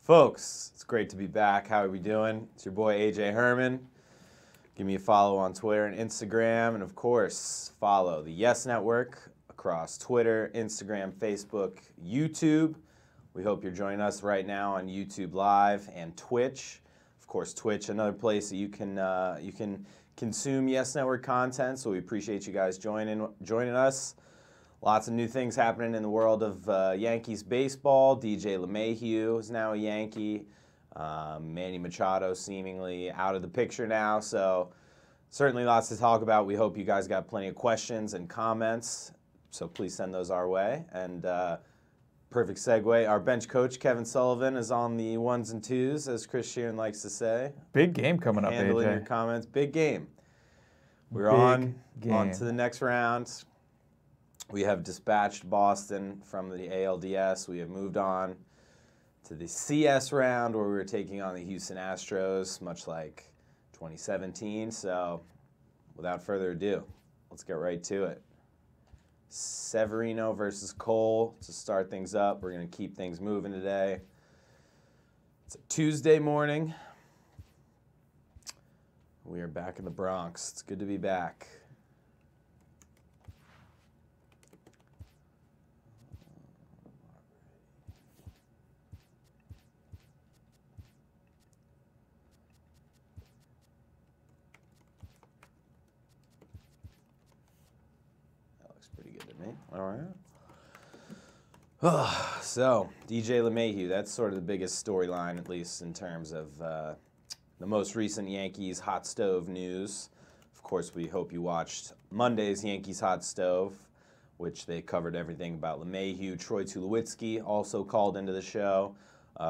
Folks, it's great to be back. How are we doing? It's your boy AJ Herman. Give me a follow on Twitter and Instagram, and of course, follow the Yes Network across Twitter, Instagram, Facebook, YouTube. We hope you're joining us right now on YouTube Live and Twitch. Of course, Twitch, another place that you can consume Yes Network content. So we appreciate you guys joining us. Lots of new things happening in the world of Yankees baseball. DJ LeMahieu is now a Yankee. Manny Machado seemingly out of the picture now. So certainly lots to talk about. We hope you guys got plenty of questions and comments. So please send those our way. And perfect segue. Our bench coach, Kevin Sullivan, is on the ones and twos, as Chris Sheeran likes to say. Big game coming up, Handling AJ. your comments. Big game. We're Big on to the next round. We have dispatched Boston from the ALDS. We have moved on to the CS round where we were taking on the Houston Astros, much like 2017. So without further ado, let's get right to it. Severino versus Cole to start things up. We're going to keep things moving today. It's a Tuesday morning. We are back in the Bronx. It's good to be back. All right. So, DJ LeMahieu, that's sort of the biggest storyline, at least in terms of the most recent Yankees hot stove news. Of course, we hope you watched Monday's Yankees hot stove, which they covered everything about LeMahieu. Troy Tulowitzki also called into the show,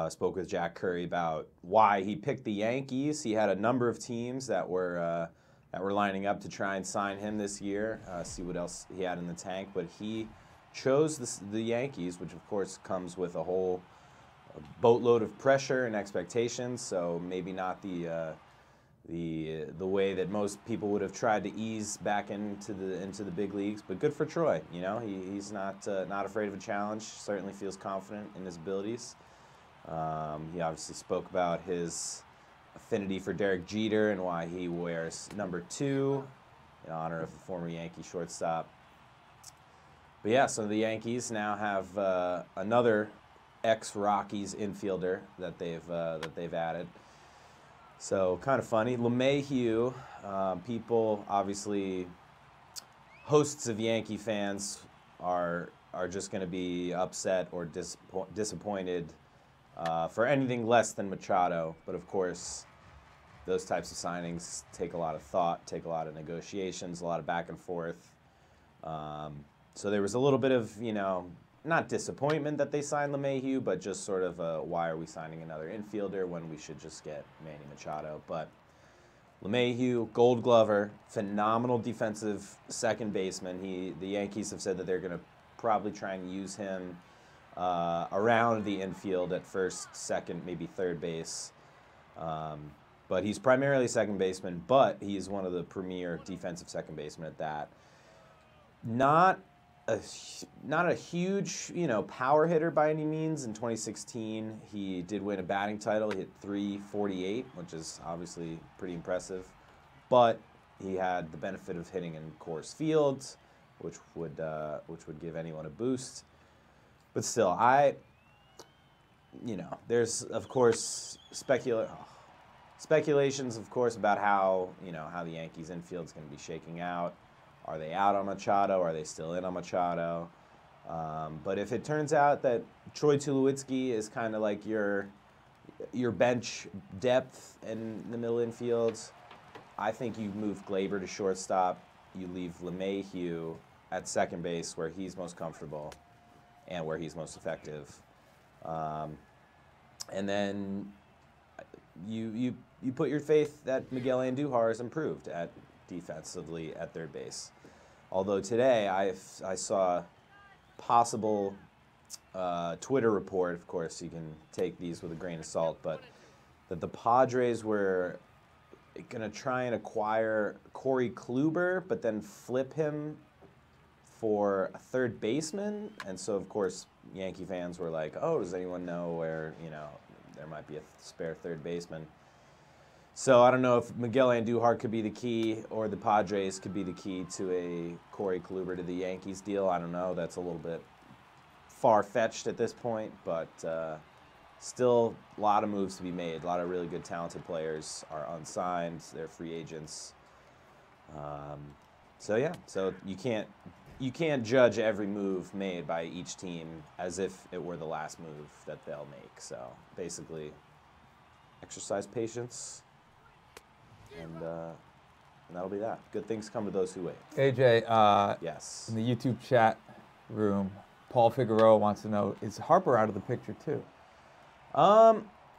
spoke with Jack Curry about why he picked the Yankees. He had a number of teams that were lining up to try and sign him this year, see what else he had in the tank. But he chose the Yankees, which of course comes with a whole boatload of pressure and expectations. So maybe not the way that most people would have tried to ease back into the big leagues. But good for Troy. You know, he's not afraid of a challenge. Certainly feels confident in his abilities. He obviously spoke about his affinity for Derek Jeter and why he wears number 2 in honor of the former Yankee shortstop. But yeah, so the Yankees now have another ex-Rockies infielder that they've added. So kind of funny. LeMahieu, people obviously, hosts of Yankee fans are just going to be upset or disappointed for anything less than Machado. But of course, those types of signings take a lot of thought, take a lot of negotiations, a lot of back and forth. So there was a little bit of, not disappointment that they signed LeMahieu, but just sort of why are we signing another infielder when we should just get Manny Machado. But LeMahieu, Gold Glover, phenomenal defensive second baseman. The Yankees have said that they're going to probably try and use him around the infield at first, second, maybe third base. But he's primarily second baseman, but he's one of the premier defensive second basemen at that. Not a huge, power hitter by any means. In 2016, he did win a batting title. He hit .348, which is obviously pretty impressive. But he had the benefit of hitting in Coors Field, which would give anyone a boost. But still, there's of course speculations, of course, about how the Yankees infield is going to be shaking out. Are they out on Machado? Are they still in on Machado? But if it turns out that Troy Tulowitzki is kind of like your bench depth in the middle infield, I think you move Glaber to shortstop. You leave LeMahieu at second base where he's most comfortable and where he's most effective. And then you put your faith that Miguel Andujar has improved defensively at third base. Although today I saw possible Twitter report, of course you can take these with a grain of salt, but that the Padres were going to try and acquire Corey Kluber, but then flip him for a third baseman. And so, of course, Yankee fans were like, oh, does anyone know where, there might be a spare third baseman. So I don't know if Miguel Andujar could be the key or the Padres could be the key to a Corey Kluber to the Yankees deal. I don't know. That's a little bit far-fetched at this point, but still a lot of moves to be made. A lot of really good, talented players are unsigned. They're free agents. So yeah, so you can't judge every move made by each team as if it were the last move that they'll make. So basically, exercise patience, and that'll be that. Good things come to those who wait. AJ, Yes. in the YouTube chat room, Paul Figueroa wants to know, is Harper out of the picture too?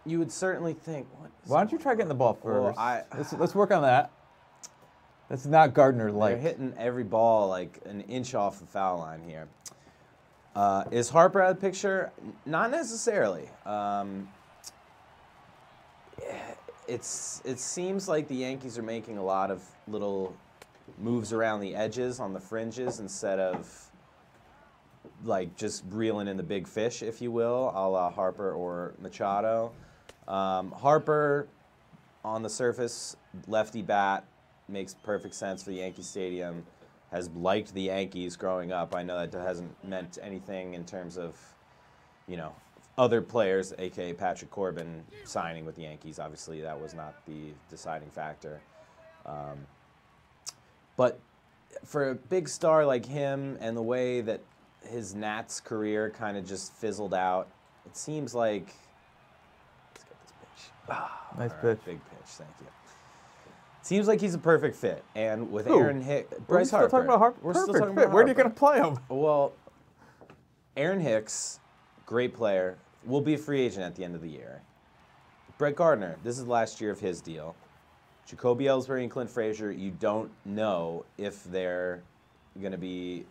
You would certainly think. Why don't you try getting the ball first? Well, Let's work on that. That's not Gardner-like. They're hitting every ball like an inch off the foul line here. Is Harper out of the picture? Not necessarily. It seems like the Yankees are making a lot of little moves around the edges on the fringes instead of like just reeling in the big fish, if you will, a la Harper or Machado. Harper, on the surface, lefty bat, makes perfect sense for the Yankee Stadium, has liked the Yankees growing up. I know that hasn't meant anything in terms of, other players, a.k.a. Patrick Corbin, signing with the Yankees. Obviously, that was not the deciding factor. But for a big star like him and the way that his Nats career kind of just fizzled out, it seems like... Let's get this pitch. Nice All pitch. right, big pitch, thank you. Seems like he's a perfect fit. And with Aaron Hicks... Bryce Harper. We're still talking about Harper? We're Perfect still talking fit. about Where are you Harper. going to play him? Well, Aaron Hicks, great player, will be a free agent at the end of the year. Brett Gardner, this is the last year of his deal. Jacoby Ellsbury and Clint Frazier, you don't know if they're going to be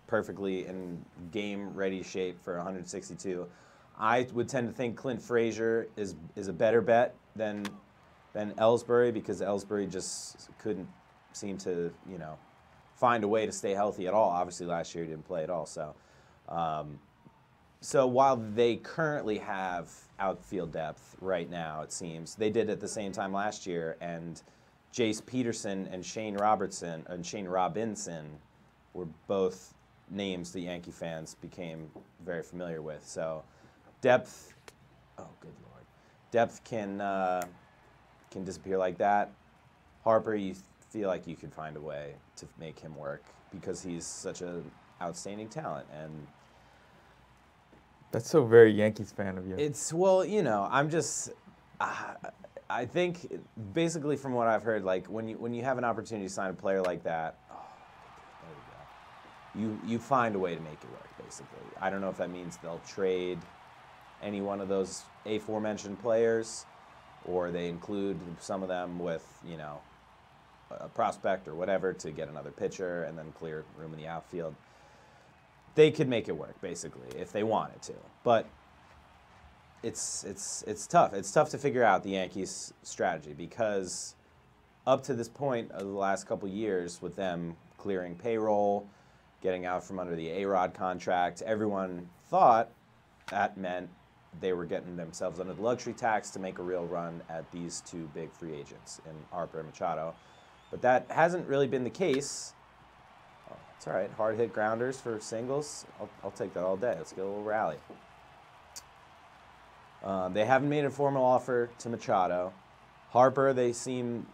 perfectly in game-ready shape for 162. I would tend to think Clint Frazier is a better bet than Ellsbury, because Ellsbury just couldn't seem to, find a way to stay healthy at all. Obviously, last year he didn't play at all. So while they currently have outfield depth right now, it seems, they did at the same time last year, and Jace Peterson and Shane Robinson were both names the Yankee fans became very familiar with. So depth, oh good Lord, depth can disappear like that. Harper, you feel like you could find a way to make him work because he's such an outstanding talent. And That's so very Yankees fan of you. I'm just, I think basically from what I've heard, like when you have an opportunity to sign a player like that, there we go. You find a way to make it work, basically. I don't know if that means they'll trade any one of those aforementioned players, or they include some of them with, a prospect or whatever to get another pitcher and then clear room in the outfield. They could make it work, basically, if they wanted to. But it's tough. It's tough to figure out the Yankees' strategy, because up to this point of the last couple years, with them clearing payroll, getting out from under the A-Rod contract, everyone thought that meant they were getting themselves under the luxury tax to make a real run at these two big free agents in Harper and Machado. But that hasn't really been the case. Oh, it's all right. Hard hit grounders for singles. I'll take that all day. Let's get a little rally. They haven't made a formal offer to Machado. Harper, they seem,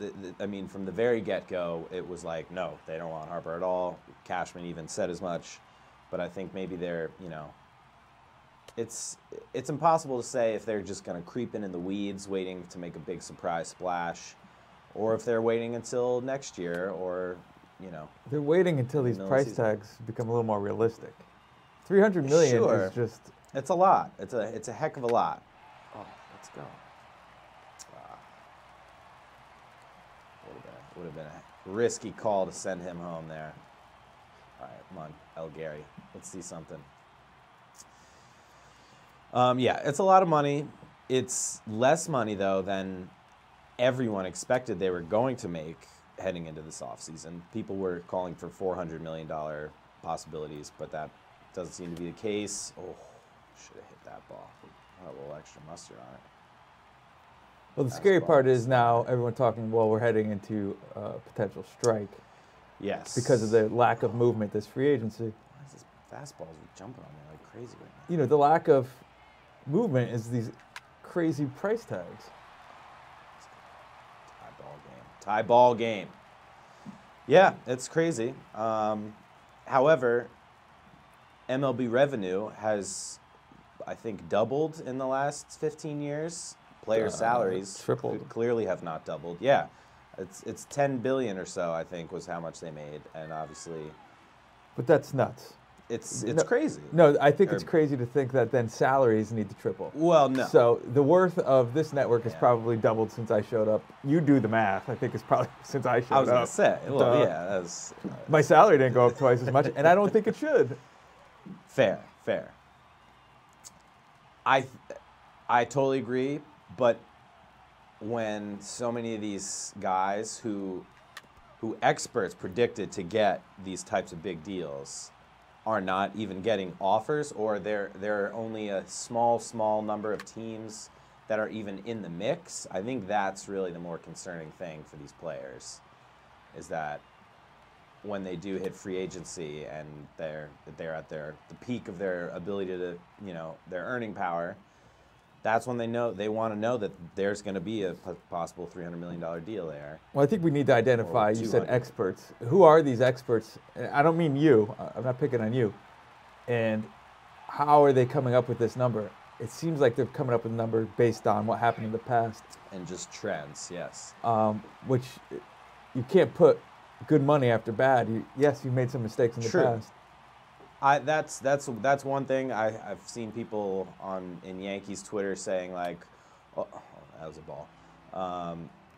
from the very get-go, it was like, no, they don't want Harper at all. Cashman even said as much. But I think maybe they're, it's impossible to say if they're just going to creep in the weeds waiting to make a big surprise splash, or if they're waiting until next year, or, They're waiting until these price tags become a little more realistic. $300 million is just... It's a lot. It's a heck of a lot. Oh, let's go. Would have been a risky call to send him home there. All right, come on, El Gary. Let's see something. It's a lot of money. It's less money, though, than everyone expected they were going to make heading into this offseason. People were calling for $400 million possibilities, but that doesn't seem to be the case. Oh, should have hit that ball. A little extra mustard on it. Well, the scary part is now everyone talking, well, we're heading into a potential strike. Yes. Because of the lack of movement this free agency. Why is this fastballs jumping on me like crazy right now? You know, the lack of movement is these crazy price tags. Tie ball game. Yeah, it's crazy. However, MLB revenue has, I think, doubled in the last 15 years. Player salaries tripled. Clearly have not doubled. Yeah, it's 10 billion or so, I think, was how much they made, and obviously, but that's nuts. It's crazy. No, I think it's crazy to think that then salaries need to triple. Well, no. So the worth of this network has probably doubled since I showed up. You do the math. I think it's probably since I showed up. I was gonna say, well, yeah, that's my salary didn't go up twice as much, and I don't think it should. Fair. I totally agree, but when so many of these guys who experts predicted to get these types of big deals are not even getting offers, or there are only a small number of teams that are even in the mix, I think that's really the more concerning thing for these players, is that when they do hit free agency and they're at the peak of their ability to, their earning power, that's when they want to know that there's going to be a possible $300 million deal there. Well, I think we need to identify, you said experts. Who are these experts? I don't mean you. I'm not picking on you. And how are they coming up with this number? It seems like they're coming up with a number based on what happened in the past. And just trends, yes. Which you can't put good money after bad. Yes, you made some mistakes in the past. That's one thing. I've seen people in Yankees Twitter saying like, oh, that was a ball.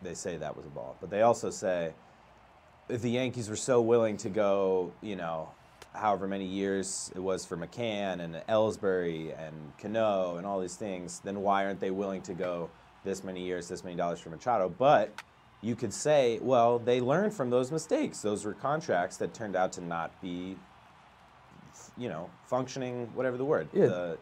They say that was a ball, but they also say if the Yankees were so willing to go, however many years it was for McCann and Ellsbury and Cano and all these things, then why aren't they willing to go this many years, this many dollars for Machado? But you could say, well, they learned from those mistakes. Those were contracts that turned out to not be functioning, whatever the word. Yeah.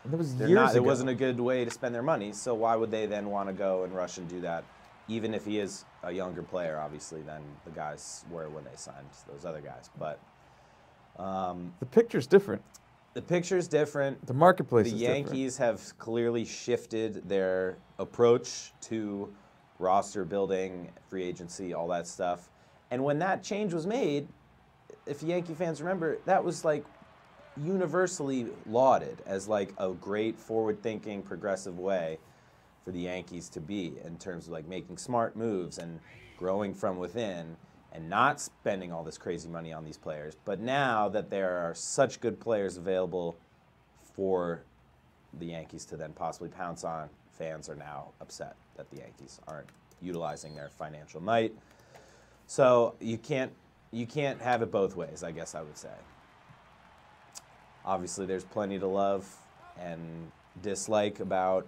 That was years ago. It wasn't a good way to spend their money, so why would they then want to go and rush and do that, even if he is a younger player, obviously, than the guys were when they signed those other guys. But the picture's different. The picture's different. The marketplace is different. The Yankees have clearly shifted their approach to roster building, free agency, all that stuff. And when that change was made, if Yankee fans remember, that was like universally lauded as like a great forward-thinking, progressive way for the Yankees to be in terms of like making smart moves and growing from within and not spending all this crazy money on these players. But now that there are such good players available for the Yankees to then possibly pounce on, fans are now upset that the Yankees aren't utilizing their financial might. So you can't have it both ways, I guess I would say. Obviously, there's plenty to love and dislike about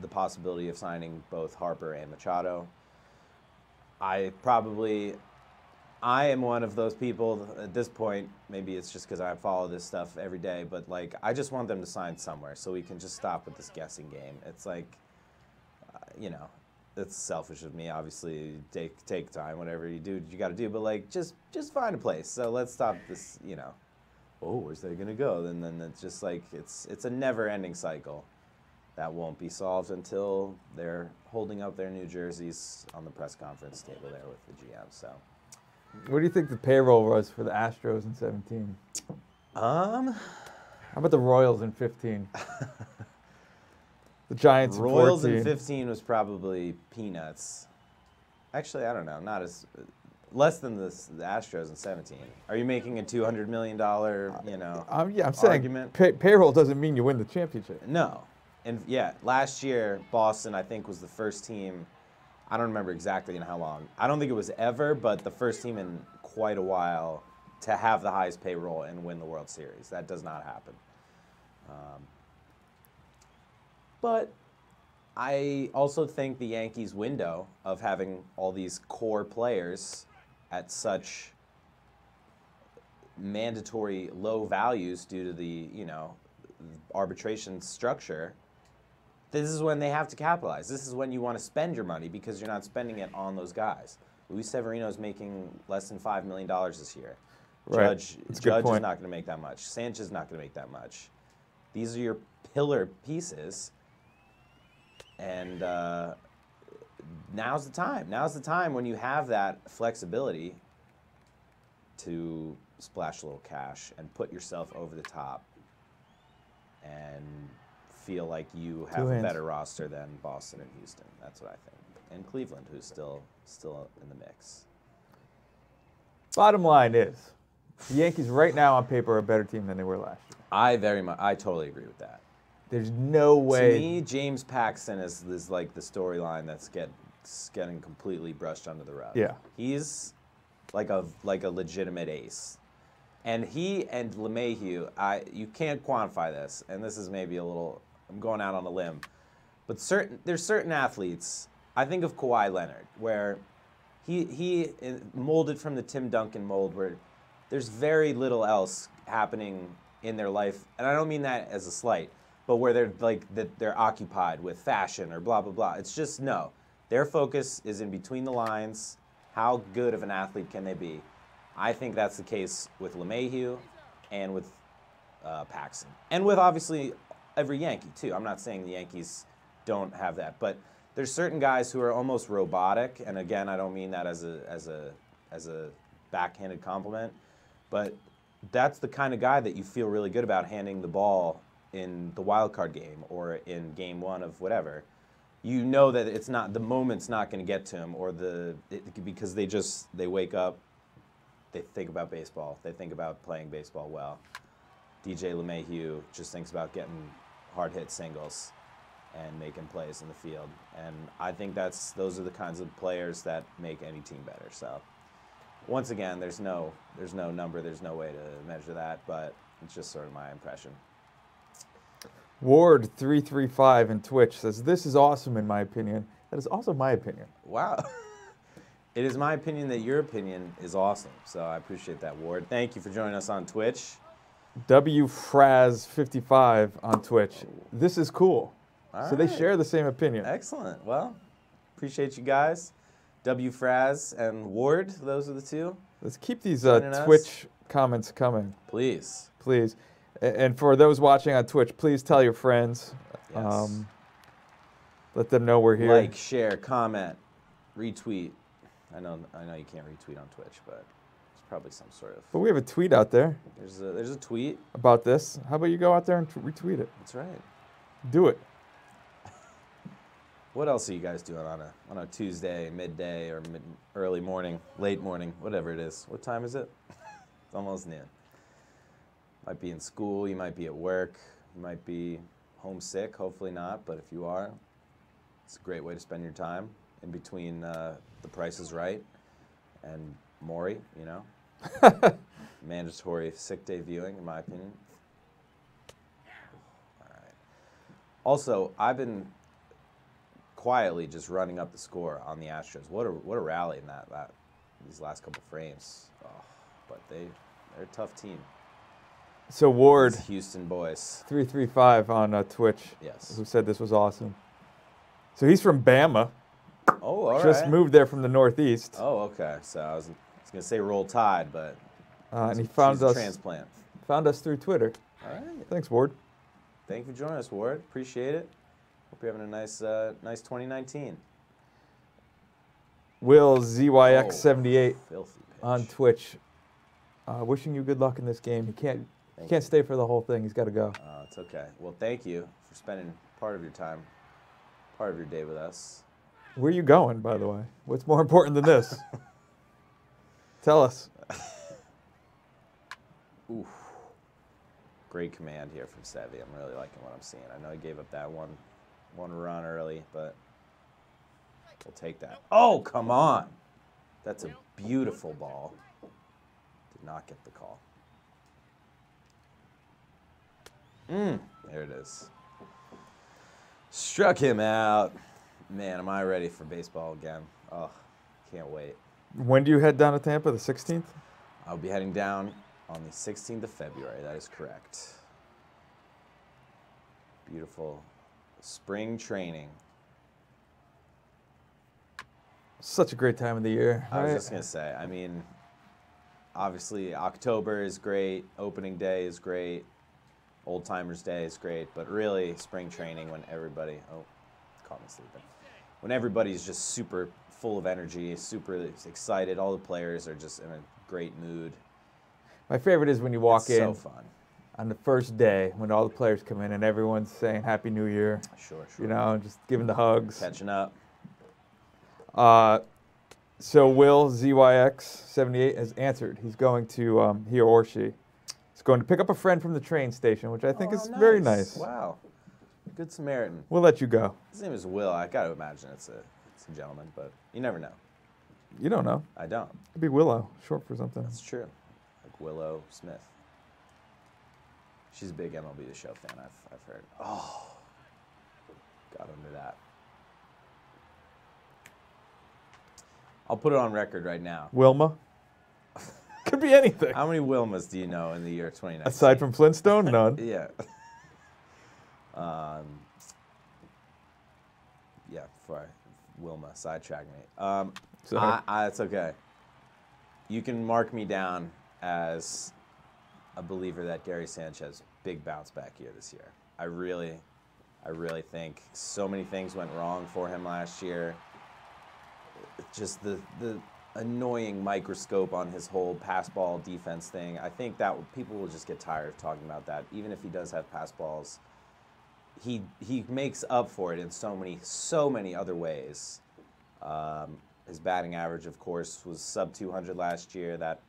the possibility of signing both Harper and Machado. I am one of those people at this point, maybe it's just because I follow this stuff every day, but like I just want them to sign somewhere so we can just stop with this guessing game. It's like, it's selfish of me, obviously. Take time, whatever you do, you got to do. But like, just find a place. So let's stop this. Oh, where's they gonna go? Then it's just like it's a never-ending cycle that won't be solved until they're holding up their new jerseys on the press conference table there with the GM. So, what do you think the payroll was for the Astros in 17? How about the Royals in 15? The Giants Royals in 14. in 15 was probably peanuts. Actually, I don't know. Not as less than the Astros in 17. Are you making a $200 million, I'm argument? saying payroll doesn't mean you win the championship. No, and yeah, last year Boston I think was the first team. I don't remember exactly in how long. I don't think it was ever, but the first team in quite a while to have the highest payroll and win the World Series. That does not happen. But I also think the Yankees' window of having all these core players at such mandatory low values due to the, arbitration structure, this is when they have to capitalize. This is when you want to spend your money because you're not spending it on those guys. Luis Severino's making less than $5 million this year. Right. Judge is not going to make that much. Sanchez is not going to make that much. These are your pillar pieces. And now's the time. Now's the time when you have that flexibility to splash a little cash and put yourself over the top and feel like you have a better roster than Boston and Houston. That's what I think. And Cleveland, who's still in the mix. Bottom line is, the Yankees right now on paper are a better team than they were last year. I totally agree with that. There's no way. To me, James Paxton is like the storyline that's getting completely brushed under the rug. Yeah. He's like a legitimate ace. And he and LeMahieu, you can't quantify this, and this is maybe a little, I'm going out on a limb, but there's certain athletes, I think of Kawhi Leonard, where he molded from the Tim Duncan mold, where there's very little else happening in their life, and I don't mean that as a slight, but where they're occupied with fashion or blah, blah, blah. It's just, no. Their focus is in between the lines. How good of an athlete can they be? I think that's the case with LeMahieu and with Paxton. And with, obviously, every Yankee, too. I'm not saying the Yankees don't have that. But there's certain guys who are almost robotic. And, again, I don't mean that as a backhanded compliment. But that's the kind of guy that you feel really good about handing the ball in the wild card game or in game one of whatever. You know that it's not, the moment's not going to get to him, or because they wake up, they think about baseball, they think about playing baseball well. DJ LeMahieu just thinks about getting hard hit singles and making plays in the field, and I think those are the kinds of players that make any team better. So once again, there's no number, there's no way to measure that, but it's just sort of my impression. Ward335 in Twitch says, "This is awesome in my opinion." That is also my opinion. Wow. It is my opinion that your opinion is awesome. So I appreciate that, Ward. Thank you for joining us on Twitch. WFraz55 on Twitch. This is cool. All so right. They share the same opinion. Excellent. Well, appreciate you guys. WFraz and Ward, those are the two. Let's keep these Twitch comments coming. Please. Please. And for those watching on Twitch, please tell your friends. Yes. Let them know we're here. Like, share, comment, retweet. I know you can't retweet on Twitch, but there's probably some sort of. But we have a tweet out there. There's a tweet about this. How about you go out there and retweet it? That's right. Do it. What else are you guys doing on a Tuesday, midday, or early morning, late morning, whatever it is? What time is it? It's almost noon. Might be in school, you might be at work, you might be homesick, hopefully not, but if you are, it's a great way to spend your time in between The Price is Right and Maury, you know. Mandatory sick day viewing, in my opinion. All right. Also, I've been quietly just running up the score on the Astros. What a rally in these last couple frames. Oh, but they're a tough team. So Ward, these Houston boys, 335 on Twitch. Yes. Who said this was awesome. So he's from Bama. Oh, all right. Just moved there from the Northeast. Oh, okay. So I was gonna say Roll Tide, but and he found us transplant. Found us through Twitter. All right. Thanks, Ward. Thank you for joining us, Ward. Appreciate it. Hope you're having a nice 2019. Will ZYX78 on Twitch. Wishing you good luck in this game. He can't stay for the whole thing. He's got to go. It's okay. Well, thank you for spending part of your time, part of your day with us. Where are you going, by the way? What's more important than this? Tell us. Oof. Great command here from Sevy. I'm really liking what I'm seeing. I know he gave up that one run early, but we'll take that. Oh, come on. That's a beautiful ball. Did not get the call. There it is. Struck him out. Man, am I ready for baseball again. Oh, can't wait. When do you head down to Tampa? The 16th? I'll be heading down on the 16th of February. That is correct. Beautiful Spring training. Such a great time of the year. I was just going to say, I mean, obviously October is great, opening day is great, Old Timers Day is great, but really spring training when everybody, caught me sleeping, when everybody's just super full of energy, super excited, all the players are just in a great mood. My favorite is when you walk in so fun. On the first day when all the players come in and everyone's saying Happy New Year. Sure. You know, just giving the hugs. Catching up. So Will ZYX78 has answered. He's going to, he or she, is going to pick up a friend from the train station, which I think is very nice. Wow. Good Samaritan. We'll let you go. His name is Will. I got to imagine it's a gentleman, but you never know. You don't know. I don't. Could be Willow, short for something. That's true. Like Willow Smith. She's a big MLB The Show fan, I've heard. Oh, got under that. I'll put it on record right now. Wilma? Could be anything. How many Wilmas do you know in the year 2019? Aside from Flintstone, none. Yeah. Yeah, before Wilma sidetracked me. It's okay. You can mark me down as a believer that Gary Sanchez, big bounce back year this year. I really think so many things went wrong for him last year. Just the annoying microscope on his whole pass ball defense thing. I think that people will just get tired of talking about that. Even if he does have pass balls, he makes up for it in so many other ways. His batting average, of course, was sub 200 last year. That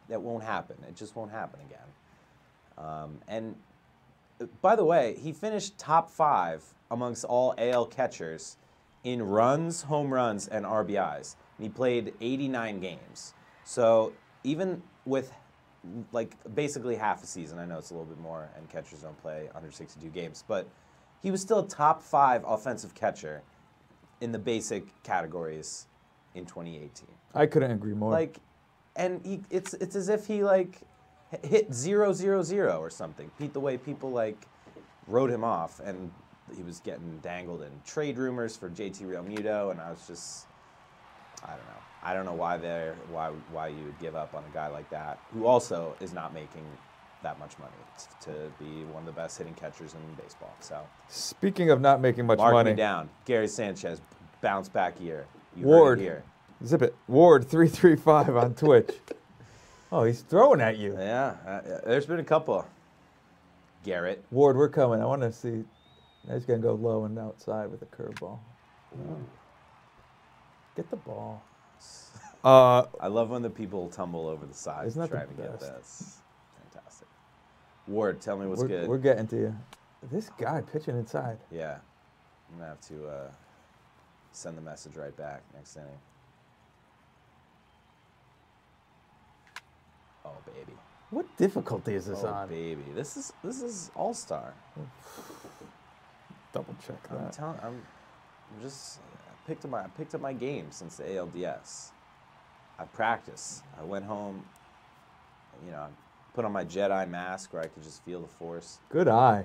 won't happen. It just won't happen again. And by the way, he finished top 5 amongst all AL catchers in runs, home runs, and RBIs. And he played 89 games. So even with like basically half a season, I know it's a little bit more, and catchers don't play 162 games, but he was still a top 5 offensive catcher in the basic categories in 2018. I couldn't agree more. Like, and it's as if he like hit 0-0-0 or something. The way people like wrote him off, and he was getting dangled in trade rumors for JT Realmuto, and I was just, I don't know. I don't know why you would give up on a guy like that, who also is not making that much money to be one of the best hitting catchers in baseball. So, speaking of not making much money, mark me down. Gary Sanchez, bounce back year. You Ward, heard it here. Zip it. Ward 335 on Twitch. Oh, he's throwing at you. Yeah, there's been a couple. Garrett. Ward, we're coming. I want to see. He's going to go low and outside with a curveball. Oh. Get the ball. I love when the people tumble over the side trying to get that. It's fantastic. Ward, tell me what's good. We're getting to you. This guy pitching inside. Yeah. I'm going to have to send the message right back next inning. Oh, baby. What difficulty is this on? Oh, baby. This is all-star. Double check that. I picked up my game since the ALDS. I practiced. I went home, I put on my Jedi mask where I could just feel the force. Good eye.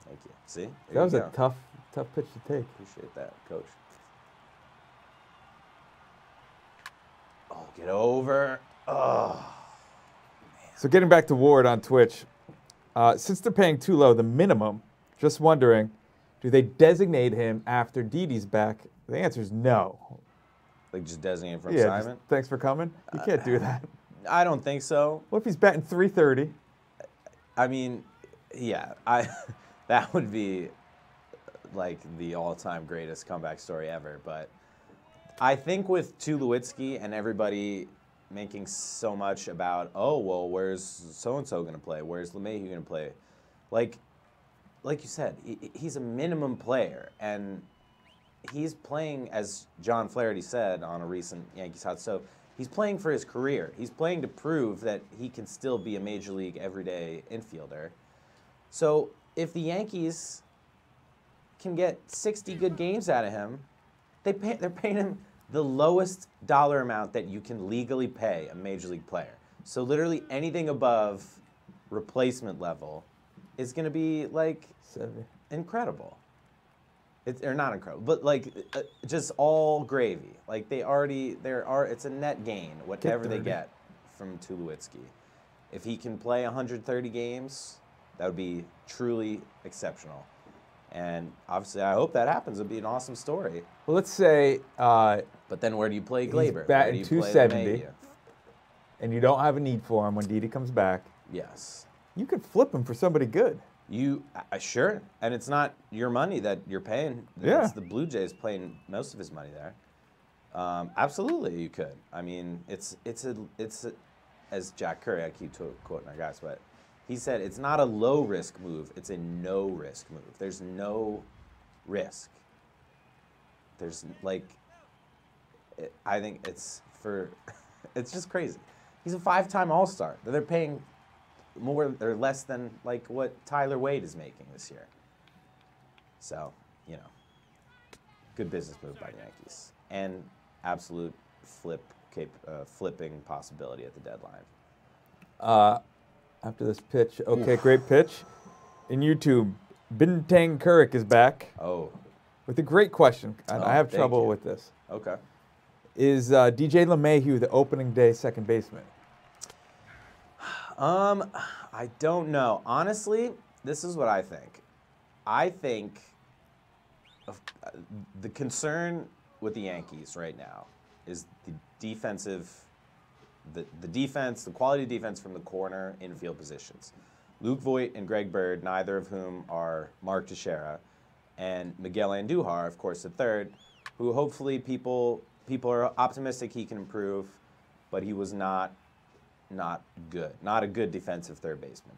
Thank you. See? That was a tough pitch to take. Appreciate that, Coach. Oh, get over. Oh. Man. So getting back to Ward on Twitch, since they're paying too low, the minimum, just wondering, do they designate him after Didi's back? The answer is no. Like just designate for assignment? Thanks for coming. You can't do that. I don't think so. What if he's batting 330? I mean, yeah, that would be like the all-time greatest comeback story ever. But I think with Tulowitzki and everybody making so much about, oh, well, where's so-and-so going to play? Where's LeMahieu going to play? Like you said, he's a minimum player, and he's playing, as John Flaherty said on a recent Yankees Hot Stove, he's playing for his career. He's playing to prove that he can still be a major league everyday infielder. So if the Yankees can get 60 good games out of him, they're paying him the lowest dollar amount that you can legally pay a major league player. So literally anything above replacement level is going to be like incredible. They're not incredible, but like just all gravy. Like it's a net gain, whatever they get from Tulowitzki. If he can play 130 games, that would be truly exceptional. And obviously, I hope that happens. It'd be an awesome story. Well, let's say. But then where do you play Glaber? He's batting 270, and you don't have a need for him when Didi comes back. Yes. You could flip him for somebody good. Sure, and it's not your money that you're paying. Yeah. It's the Blue Jays playing most of his money there. Absolutely, you could. I mean, it's as Jack Curry, I keep quoting our guys, but he said it's not a low risk move; it's a no risk move. There's no risk. There's I think it's just crazy. He's a 5-time All-Star. They're paying more or less than like what Tyler Wade is making this year. So, good business move by the Yankees, and absolute flipping possibility at the deadline. After this pitch, okay, great pitch. In YouTube, Bintang Kurik is back. Oh, with a great question. I have trouble with this. Okay. Is DJ LeMahieu the opening day second baseman? I don't know. Honestly, this is what I think. I think the concern with the Yankees right now is the defensive, the defense, the quality of defense from the corner infield positions. Luke Voit and Greg Bird, neither of whom are Mark Teixeira, and Miguel Andujar, of course, the third, who hopefully people are optimistic he can improve, but he was not good, not a good defensive third baseman.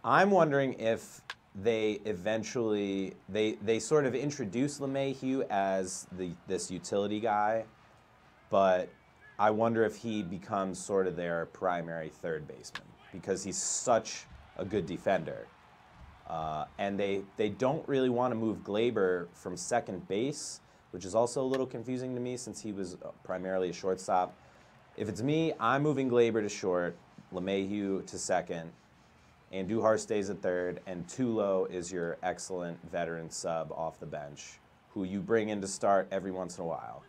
I'm wondering if they eventually they sort of introduce LeMahieu as this utility guy, but I wonder if he becomes sort of their primary third baseman because he's such a good defender. And they don't really want to move Glaber from second base, which is also a little confusing to me since he was primarily a shortstop. If it's me, I'm moving Glaber to short, LeMahieu to second, Andujar stays at third, and Tulo is your excellent veteran sub off the bench, who you bring in to start every once in a while.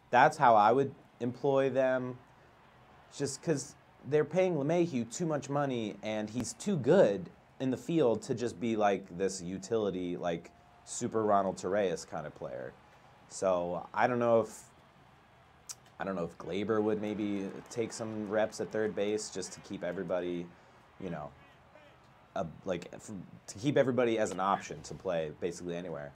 That's how I would employ them, just because they're paying LeMahieu too much money, and he's too good in the field to just be like this utility, like super Ronald Torreyes kind of player. So I don't know if Glaber would maybe take some reps at third base just to keep everybody, to keep everybody as an option to play basically anywhere.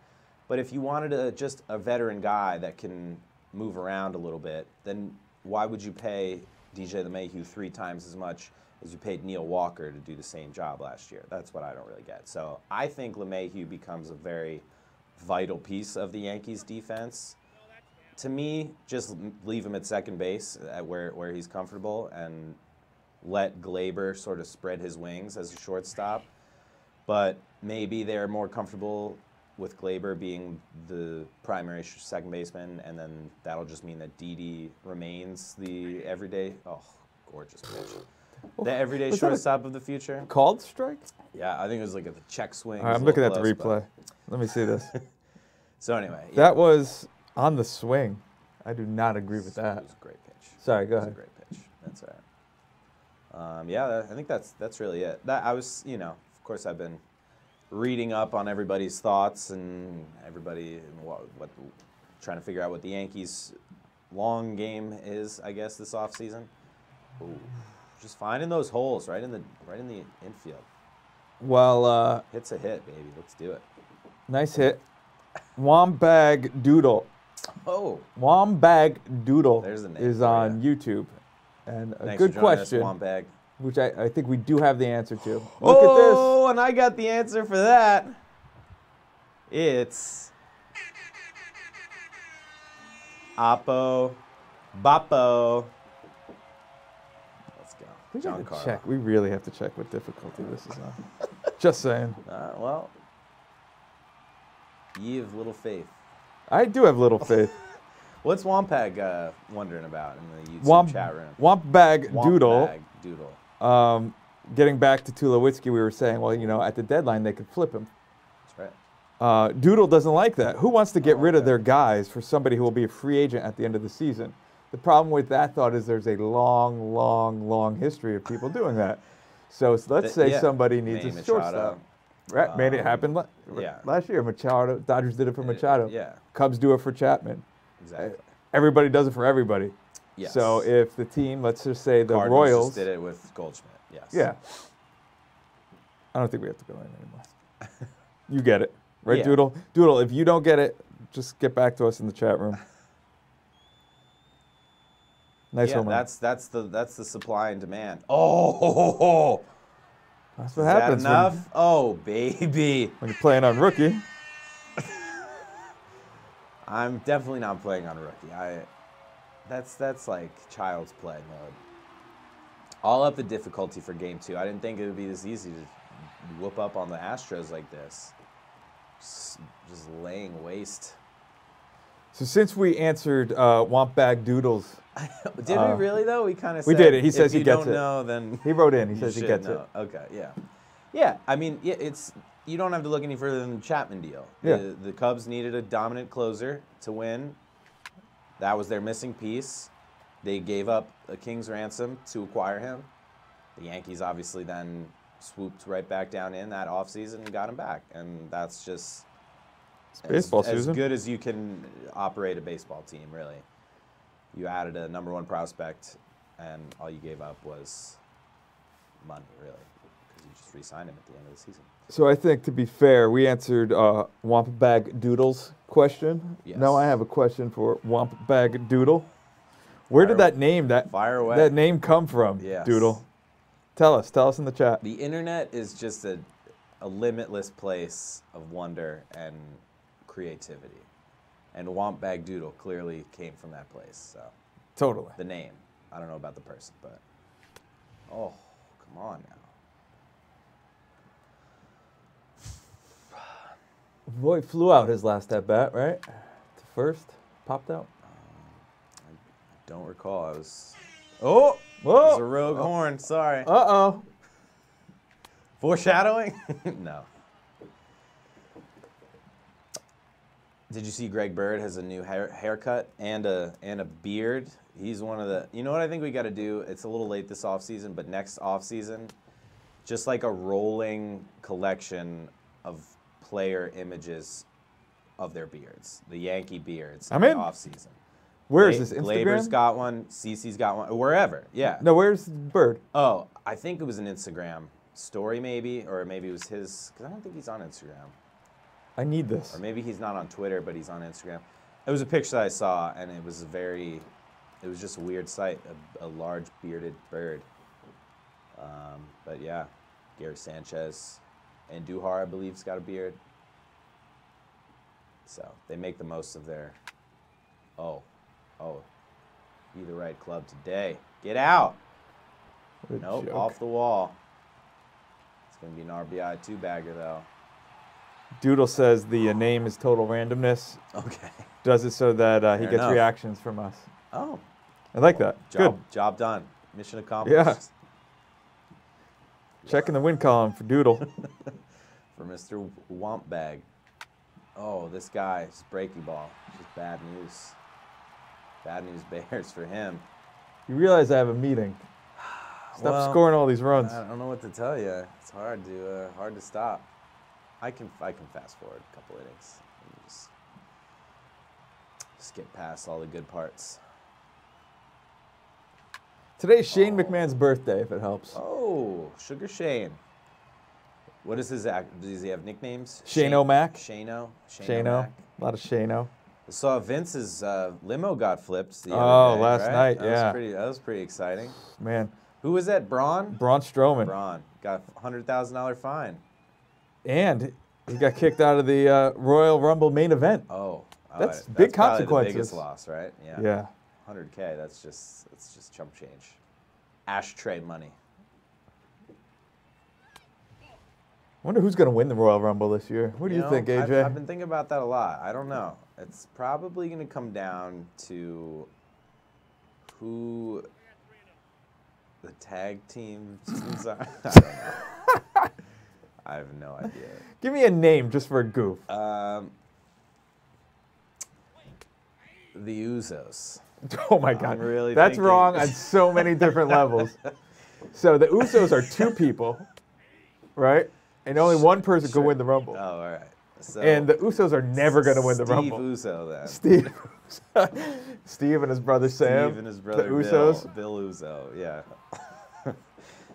But if you wanted just a veteran guy that can move around a little bit, then why would you pay DJ LeMahieu 3 times as much as you paid Neil Walker to do the same job last year? That's what I don't really get. So I think LeMahieu becomes a very vital piece of the Yankees defense. To me, just leave him at second base at where he's comfortable and let Glaber sort of spread his wings as a shortstop. But maybe they're more comfortable with Glaber being the primary second baseman, and then that'll just mean that Didi remains the everyday, gorgeous pitch. The everyday shortstop of the future. Called strike? Yeah, I think it was like at the check swing. All right, I'm looking at the replay. Let me see this. So anyway. Yeah. That was on the swing. I do not agree with that. It was a great pitch. Sorry, go ahead. It was a great pitch. That's all right. Yeah, I think that's really it. I was, of course, I've been reading up on everybody's thoughts and everybody what trying to figure out what the Yankees' long game is, I guess, this offseason. Ooh, just finding those holes right in the infield. Well, hit's a hit, baby. Let's do it. Nice hit. Wombag Doodle. Oh. Wombag Doodle There's the name is on YouTube. And a Thanks good for joining question, us, Wombag. which I think we do have the answer to. Look Oh, and I got the answer for that. It's Oppo Boppo. Let's go. We John gotta Carlo. check. We really have to check what difficulty this is on. Just saying. Well, ye of little faith. I do have little faith. What's Wompag wondering about in the YouTube chat room? Wompag Doodle. Wompag Doodle. Getting back to Tulowitzki, we were saying, well, at the deadline they could flip him. That's right. Doodle doesn't like that. Who wants to get rid of their guys for somebody who will be a free agent at the end of the season? The problem with that thought is there's a long, long, long history of people doing that. So let's say somebody needs a shortstop. Right, made it happen last year. Machado, Dodgers did it for Machado. Cubs do it for Chapman. Exactly. Everybody does it for everybody. Yes. So if the team, let's just say the Cardinals Royals just did it with Goldschmidt. Yes. Yeah. I don't think we have to go in anymore. You get it, right, Doodle? Doodle, if you don't get it, just get back to us in the chat room. Nice home run. That's the supply and demand. Oh, that's what happens. Is that enough? Oh, baby. When you're playing on rookie. I'm definitely not playing on rookie. That's like child's play mode. I'll up the difficulty for game 2. I didn't think it would be this easy to whoop up on the Astros like this. Just laying waste. So since we answered Womp Bag Doodles. Did we really, though? We kind of said. We did it. He says he gets it. If you don't know, then. He wrote in. He says he gets it. Okay, yeah. Yeah, I mean, it's. You don't have to look any further than the Chapman deal. Yeah. The Cubs needed a dominant closer to win. That was their missing piece. They gave up a king's ransom to acquire him. The Yankees obviously then swooped right back down in that offseason and got him back. And that's just as good as you can operate a baseball team, really. You added a #1 prospect, and all you gave up was money, really, because you just re-signed him at the end of the season. So I think, to be fair, we answered Womp Bag Doodle's question. Yes. Now I have a question for Womp Bag Doodle. Where did that name that name come from, Doodle? Tell us in the chat. The internet is just a limitless place of wonder and creativity. And Womp Bag Doodle clearly came from that place. So totally. The name. I don't know about the person, but oh, come on now. Voit flew out his last at bat, right? The first popped out. I don't recall. I was. Oh, it was a rogue horn. Sorry. Foreshadowing? No. Did you see Greg Bird has a new haircut and a beard? He's one of the. You know what I think we got to do? It's a little late this offseason, but next offseason, just like a rolling collection of player images of their beards, the Yankee beards in the offseason. Where is this, Instagram? Glaber's got one, CeCe's got one, wherever, yeah. No, where's Bird? Oh, I think it was an Instagram story maybe, or maybe it was his, because I don't think he's on Instagram. I need this. Or maybe he's not on Twitter, but he's on Instagram. It was a picture that I saw, and it was it was just a weird sight, a large bearded bird. But yeah, Gary Sanchez and Duhar, I believe, has got a beard. So they make the most of their, be the right club today. Get out. Nope, off the wall. It's going to be an RBI 2-bagger, though. Doodle says the name is total randomness. Okay. Does it so that he gets reactions from us. Oh. I like that. Good. Job done. Mission accomplished. Yeah. Checking the win column for Doodle. For Mr. Womp Bag. Oh, this guy, his breaking ball. Just bad news. Bad news bears for him. You realize I have a meeting. Stop scoring all these runs. I don't know what to tell you. It's hard to stop. I can fast forward a couple innings. And just get past all the good parts. Today's Shane McMahon's birthday, if it helps. Oh, Sugar What is his act? Does he have nicknames? Shane O'Mac. Shane-O. A lot of Shane-O. I saw Vince's limo got flipped the other day, last night, that was pretty exciting. Man. Who was that, Braun? Braun Strowman. Braun. Got a $100,000 fine. And he got kicked out of the Royal Rumble main event. Oh. That's big consequences. The biggest loss, right? Yeah. $100K, that's just chump change. Ashtray money. Wonder who's going to win the Royal Rumble this year. What do you think, AJ? I've been thinking about that a lot. I don't know. It's probably going to come down to who the tag teams are. I don't know. I have no idea. Give me a name just for a goof. The Usos. Oh my God, really that's thinking... wrong on so many different levels. So the Usos are 2 people, right? And only one person could win the Rumble. Oh, all right. So And the Usos are never going to win the Rumble. Steve Uso, then. Steve Steve and his brother Sam. Steve and his brother the Usos. Bill Uso, yeah.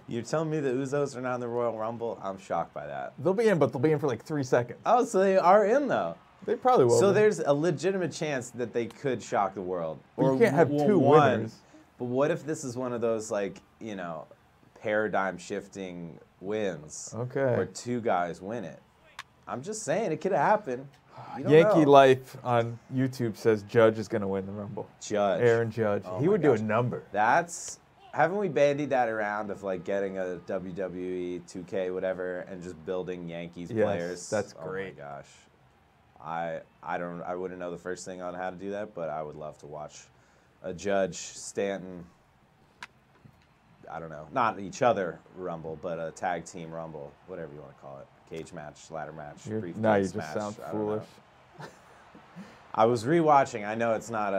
You're telling me the Usos are not in the Royal Rumble? I'm shocked by that. They'll be in, but they'll be in for like 3 seconds. Oh, so they are in, though. They probably will. So there's a legitimate chance that they could shock the world. Or you can't have 2 winners. But what if this is one of those, like, you know, paradigm-shifting wins? Okay. Where 2 guys win it. I'm just saying, it could happen. Yankee Life on YouTube says Judge is going to win the Rumble. Judge. Aaron Judge. Oh he would do a number. Haven't we bandied that around of like getting a WWE 2K whatever and just building Yankees players? That's great. Oh my gosh. I wouldn't know the first thing on how to do that, but I would love to watch a Judge, Stanton, I don't know, not each other Rumble, but a tag team Rumble, whatever you want to call it. Cage match, ladder match, briefcase now you just match. sound foolish. I was rewatching. I know it's not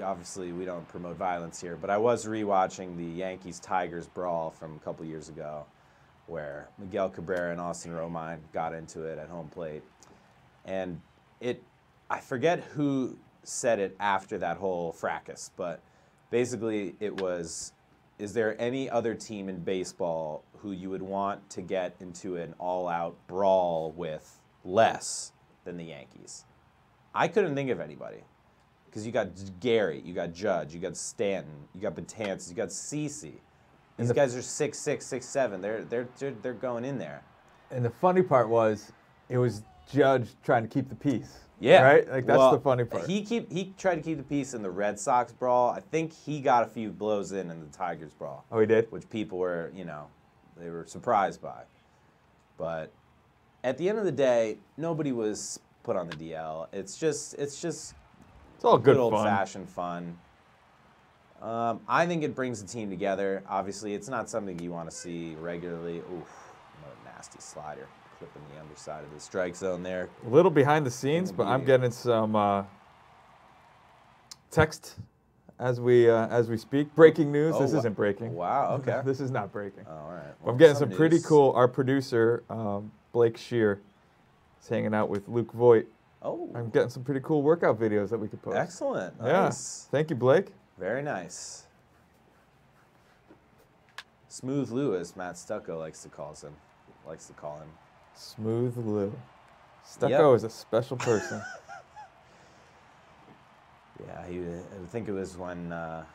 obviously we don't promote violence here, but I was rewatching the Yankees-Tigers brawl from a couple years ago, where Miguel Cabrera and Austin Romine got into it at home plate, and I forget who said it after that whole fracas, but basically it was, is there any other team in baseball who you would want to get into an all-out brawl with less than the Yankees? I couldn't think of anybody, because you got Gary, you got Judge, you got Stanton, you got Betances, you got CeCe. These guys are 6'6", 6'7". They're going in there. And the funny part was, it was Judge trying to keep the peace. Yeah, right. Like that's the funny part. He tried to keep the peace in the Red Sox brawl. I think he got a few blows in the Tigers brawl. Oh, he did. Which people were, they were surprised by. But at the end of the day, nobody was put on the DL. It's all good old-fashioned fun. I think it brings the team together. Obviously, it's not something you want to see regularly. Oof, what a nasty slider. Clipping the underside of the strike zone there. A little behind the scenes, but I'm getting some text as we speak. Breaking news. This isn't breaking. Wow. Okay. This is not breaking. Oh, all right. Well, I'm getting some pretty cool. Our producer, Blake Shear, is hanging out with Luke Voigt. Oh. I'm getting some pretty cool workout videos that we could post. Excellent. Nice. Yeah. Thank you, Blake. Very nice. Smooth Lou, as Matt Stucco likes to call him. Smooth Lou. Stucco is a special person. Yeah, I think it was when the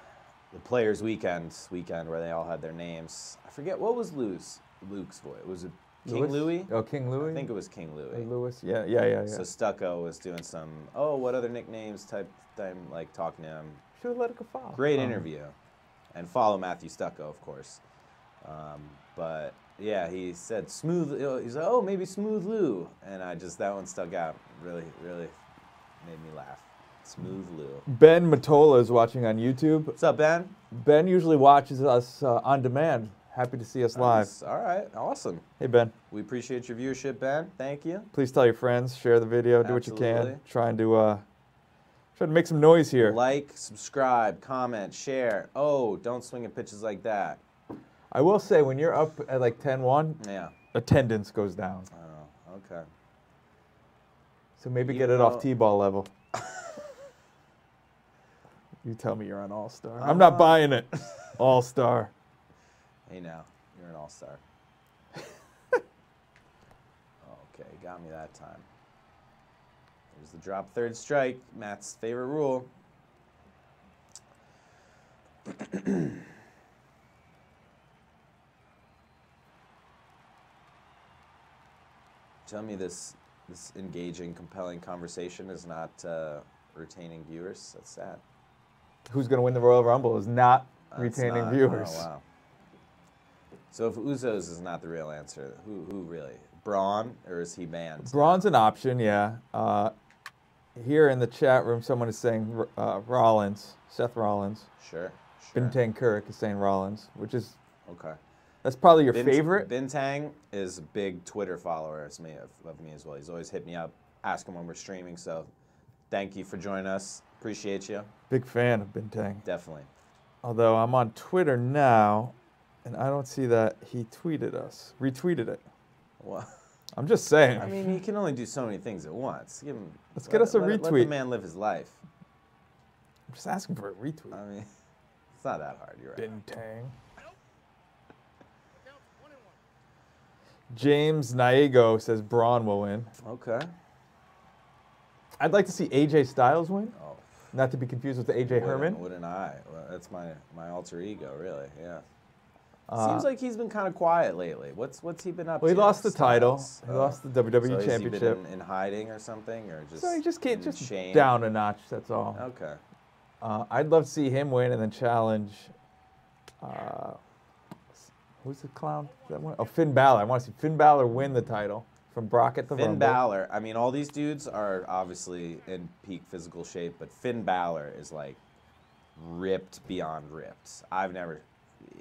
Players Weekend where they all had their names. I forget, what was Luke's voice? Was it King Louie? Oh, King Louie? I think it was King Louie. Louis? Yeah. So Stucco was doing some, what other nicknames type thing, like talking to him. Should have let it go follow. Great interview. And follow Matthew Stucco, of course. But yeah, he said smooth. He's like, maybe Smooth Lou, and that one stuck out. Really, really made me laugh. Smooth Lou. Ben Matola is watching on YouTube. What's up, Ben? Ben usually watches us on demand. Happy to see us live. All right, awesome. Hey, Ben. We appreciate your viewership, Ben. Thank you. Please tell your friends, share the video, do what you can. Try to make some noise here. Like, subscribe, comment, share. Oh, don't swing at pitches like that. I will say, when you're up at like 10-1, attendance goes down. Oh, okay. So maybe get it off T-ball level. You tell me you're on All-Star. I'm not buying it. All-Star. Hey now, you're an All-Star. Okay, got me that time. There's the drop third strike, Matt's favorite rule. Tell me this engaging, compelling conversation is not retaining viewers. That's sad. Who's going to win the Royal Rumble is not retaining viewers. Oh, wow. So if Usos is not the real answer, who really? Braun, or is he banned? Braun's an option, yeah. Here in the chat room, someone is saying Rollins, Seth Rollins. Sure. Bintang Kurek is saying Rollins, which is okay. That's probably your favorite? Bintang is a big Twitter follower of me as well. He's always hit me up, asking when we're streaming. So thank you for joining us. Appreciate you. Big fan of Bintang. Definitely. Although I'm on Twitter now, and I don't see that he retweeted it. Well, I'm just saying. I mean, he can only do so many things at once. Let's get us a retweet. Let the man live his life. I'm just asking for a retweet. I mean, it's not that hard. You're right. Bintang. James Naigo says Braun will win. Okay. I'd like to see AJ Styles win. Oh. Not to be confused with the AJ Herman. Wouldn't I? Well, that's my alter ego, really. Yeah. Seems like he's been kind of quiet lately. What's he been up to? Well, he lost the title. He lost the WWE Championship. Has he been in hiding or something, or just? So he just can't shame? Down a notch. That's all. Okay. I'd love to see him win and then challenge. Who's the clown that won? Oh, Finn Balor. I want to see Finn Balor win the title from Brock at the Rumble. Finn Balor. I mean, all these dudes are obviously in peak physical shape, but Finn Balor is like ripped beyond ripped. I've never,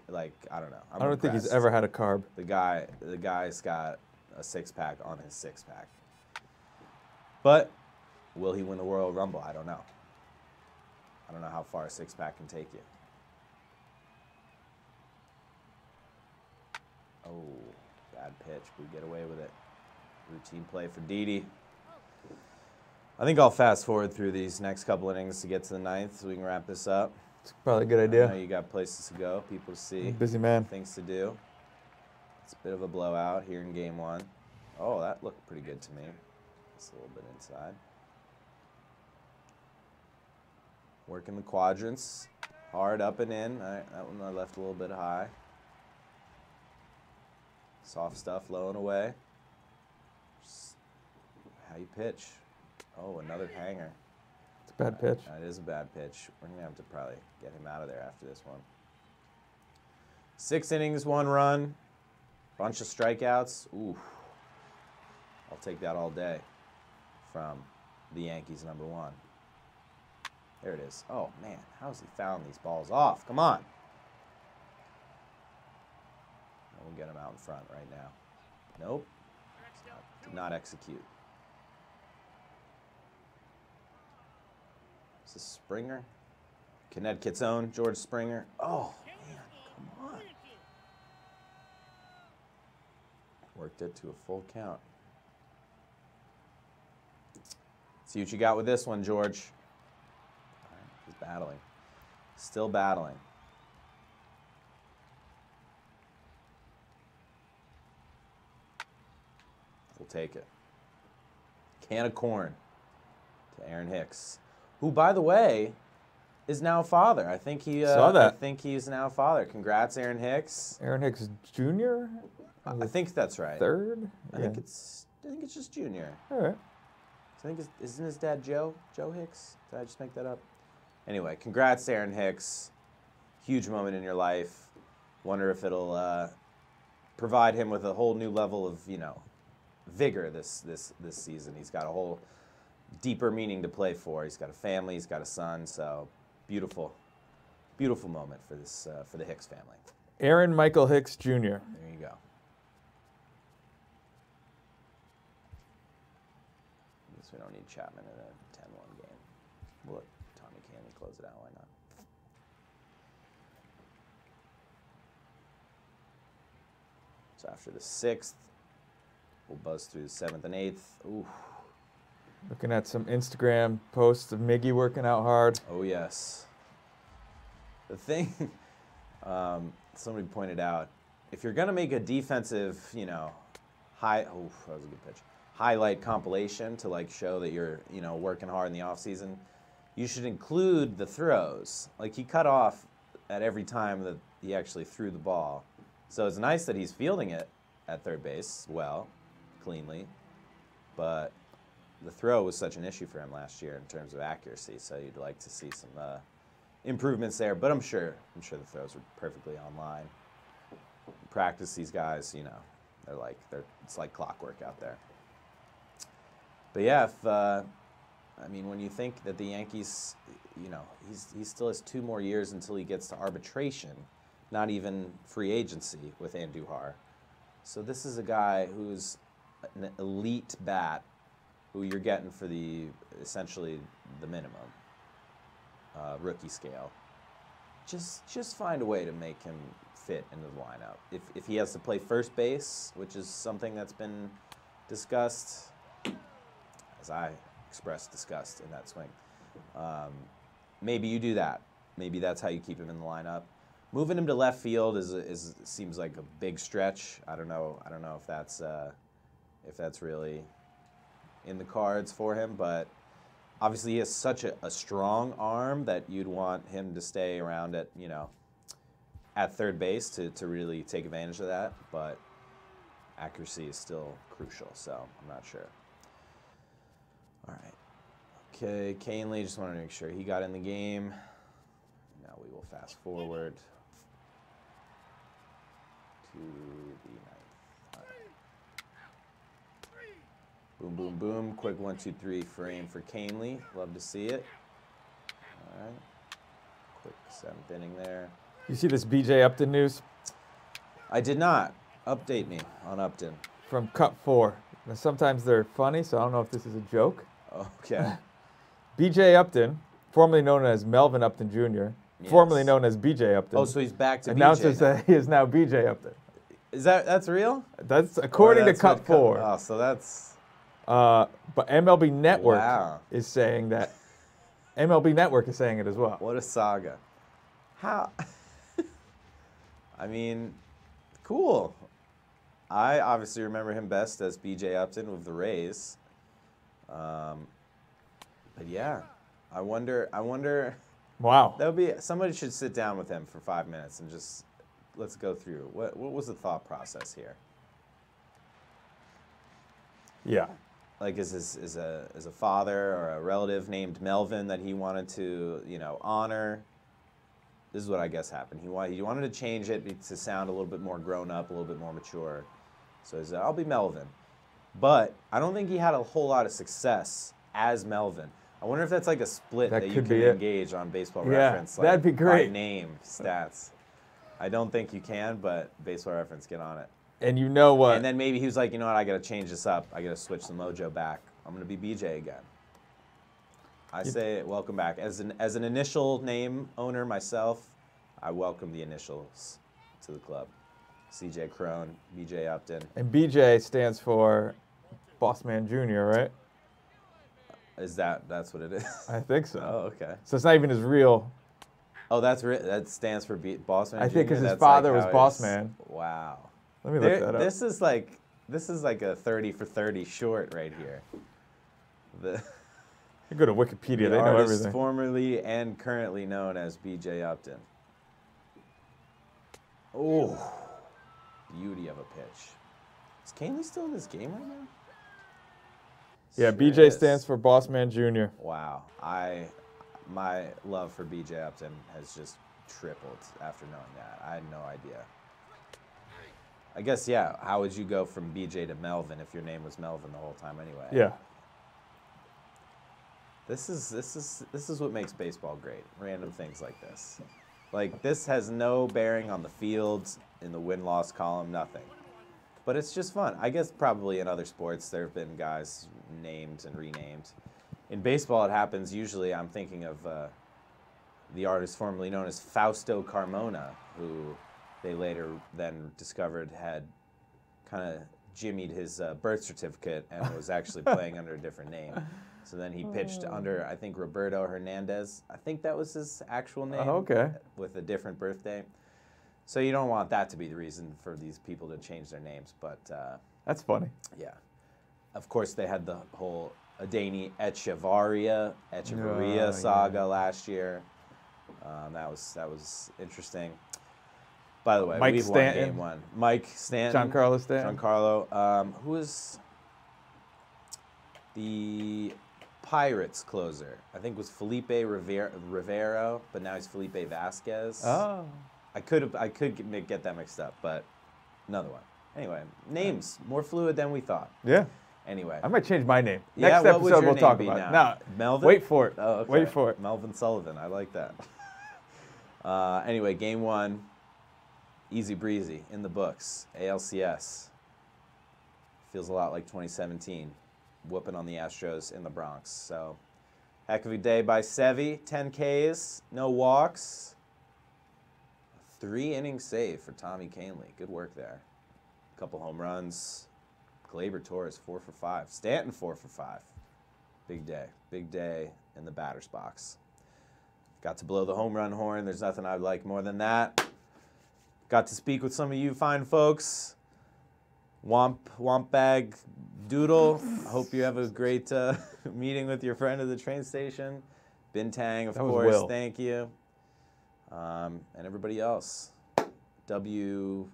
like, I don't know. I don't think he's ever had a carb. The guy's got a six-pack on his six-pack. But will he win the Royal Rumble? I don't know. I don't know how far a six-pack can take you. Oh, bad pitch. We get away with it. Routine play for Didi. I think I'll fast forward through these next couple innings to get to the ninth so we can wrap this up. It's probably a good idea. I know you got places to go, people to see. Busy man. Things to do. It's a bit of a blowout here in game one. Oh, that looked pretty good to me. It's a little bit inside. Working the quadrants. Hard up and in. That one I left a little bit high. Soft stuff low and away. Just how you pitch. Oh, another hanger. It's a bad pitch. It is a bad pitch. We're going to have to probably get him out of there after this one. 6 innings, 1 run. Bunch of strikeouts. Ooh. I'll take that all day from the Yankees, number 1. There it is. Oh, man. How's he found these balls off? Come on. We'll get him out in front right now. Nope. Did not execute. Is this Springer? Connecticut's own George Springer. Oh, man. Come on. Worked it to a full count. See what you got with this one, George. All right, he's battling. Still battling. We'll take it. Can of corn to Aaron Hicks, who, by the way, is now a father. I think he saw that. I think he's now a father. Congrats, Aaron Hicks. Aaron Hicks Jr. I think that's right. Third. I think it's just junior. All right. So I think isn't his dad Joe Hicks? Did I just make that up? Anyway, congrats, Aaron Hicks. Huge moment in your life. Wonder if it'll provide him with a whole new level of vigor this season. He's got a whole deeper meaning to play for. He's got a family. He's got a son. So beautiful, beautiful moment for this for the Hicks family. Aaron Michael Hicks Jr. There you go. I guess we don't need Chapman in a 10-1 game. We'll let Tommy Canley close it out. Why not? So after the 6th, we'll buzz through the 7th and 8th. Ooh. Looking at some Instagram posts of Miggy working out hard. Oh, yes. The thing, somebody pointed out, if you're going to make a defensive, that was a good pitch, highlight compilation to, show that you're, working hard in the offseason, you should include the throws. He cut off at every time that he actually threw the ball. So it's nice that he's fielding it at third base well, cleanly, but the throw was such an issue for him last year in terms of accuracy, so you'd like to see some improvements there, but I'm sure the throws were perfectly online. In practice, these guys, it's like clockwork out there. But yeah, when you think that the Yankees, he still has 2 more years until he gets to arbitration, not even free agency with Andujar. So this is a guy who's an elite bat who you're getting for essentially the minimum rookie scale. Just find a way to make him fit into the lineup. If he has to play first base, which is something that's been discussed, as I expressed disgust in that swing, maybe you do that. Maybe that's how you keep him in the lineup. Moving him to left field seems like a big stretch. I don't know if that's really in the cards for him, but obviously he has such a strong arm that you'd want him to stay around at third base to really take advantage of that, but accuracy is still crucial, so I'm not sure. All right. Okay, Canely, just wanted to make sure he got in the game. Now we will fast forward to the ninth. All right. Boom, boom, boom. Quick 1, 2, 3 frame for Canely. Love to see it. All right. Quick 7th inning there. You see this B.J. Upton news? I did not. Update me on Upton. From Cut 4. Now, sometimes they're funny, so I don't know if this is a joke. Okay. B.J. Upton, formerly known as Melvin Upton Jr., Yes. formerly known as B.J. Upton. Oh, so he's back to announces BJ now. that he is now B.J. Upton. That's real? That's according to Cut 4. Oh, so that's... But MLB Network Wow. is saying that. MLB Network is saying it as well. What a saga. How? I mean, cool. I obviously remember him best as B.J. Upton with the Rays. But yeah, I wonder. Wow. That would be, somebody should sit down with him for 5 minutes and just let's go through what was the thought process here. Yeah. Like, is a father or a relative named Melvin that he wanted to honor? This is what I guess happened. He wanted to change it to sound a little bit more grown up, a little bit more mature. So he said, "I'll be Melvin," but I don't think he had a whole lot of success as Melvin. I wonder if that's like a split that you can engage on Baseball Reference. Like, that'd be great. By name stats. I don't think you can, but Baseball Reference, get on it. And you know what? And then maybe he was like, you know what, I got to change this up. I got to switch the mojo back. I'm going to be BJ again. I say welcome back. As an initial name owner myself, I welcome the initials to the club. CJ Crone, BJ Upton. And BJ stands for Boss Man Jr., right? That's what it is? I think so. Oh, okay. So it's not even his real. Oh, that stands for Boss Man Jr.? I think because his father was Boss Man. Wow. Let me look that up. This is like a 30 for 30 short right here. You go to Wikipedia, they know everything. Formerly and currently known as B.J. Upton. Oh, beauty of a pitch. Is Canely still in this game right now? Yeah, Sure BJ is. stands for Boss Man Jr. Wow. My love for B.J. Upton has just tripled after knowing that. I had no idea. I guess, yeah, how would you go from BJ to Melvin if your name was Melvin the whole time anyway? Yeah. This is what makes baseball great. Random things like this. Like, this has no bearing on the field, in the win-loss column, nothing. But it's just fun. I guess probably in other sports there have been guys named and renamed. In baseball it happens usually. I'm thinking of the artist formerly known as Fausto Carmona, who they later then discovered had kind of jimmied his birth certificate and was actually playing under a different name. So then he pitched under, I think, Roberto Hernandez. I think that was his actual name. Oh, okay. With a different birthday. So you don't want that to be the reason for these people to change their names. But that's funny. Yeah. Of course, they had the whole Adeiny Echevarria saga last year. That was interesting. By the way, we've won game one. Mike Stanton. Giancarlo Stanton. Giancarlo. Who is the Pirates closer? I think it was Felipe Rivero, but now he's Felipe Vasquez. Oh. I could get that mixed up, but another one. Anyway, names more fluid than we thought. Yeah. Anyway, I might change my name. Yeah, Next what would episode your we'll talk name be about now? it. No, Melvin. Wait for it. Oh, okay. Wait for it. Melvin Sullivan. I like that. Anyway, game one. easy breezy, in the books. ALCS. Feels a lot like 2017. Whooping on the Astros in the Bronx. So, heck of a day by Sevy. 10 Ks, no walks. 3-inning save for Tommy Kahnle. Good work there. A couple home runs. Gleyber Torres, 4 for 5. Stanton, 4 for 5. Big day. Big day in the batter's box. Got to blow the home run horn. There's nothing I'd like more than that. Got to speak with some of you fine folks. Womp Bag Doodle. I hope you have a great meeting with your friend at the train station. Bintang, of course. Will. Thank you. And everybody else. W.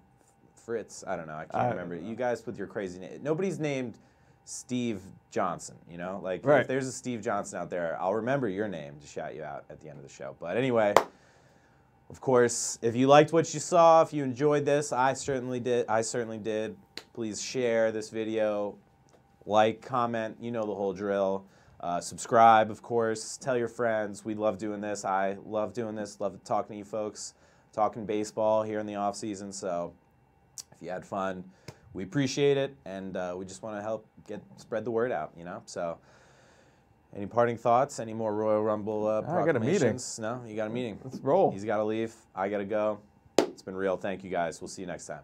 Fritz. I don't know. I can't remember. You guys with your crazy name. Nobody's named Steve Johnson, you know? Like, right. If there's a Steve Johnson out there, I'll remember your name to shout you out at the end of the show. But anyway, of course, if you liked what you saw, if you enjoyed this, I certainly did. Please share this video, like, comment, you know the whole drill. Subscribe, of course. Tell your friends. We love doing this. I love doing this. Love talking to you folks. Talking baseball here in the off season. So if you had fun, we appreciate it, and we just want to help spread the word out, you know? So any parting thoughts? Any more Royal Rumble proclamations? I got a meeting. No? You got a meeting? Let's roll. He's got to leave. I got to go. It's been real. Thank you, guys. We'll see you next time.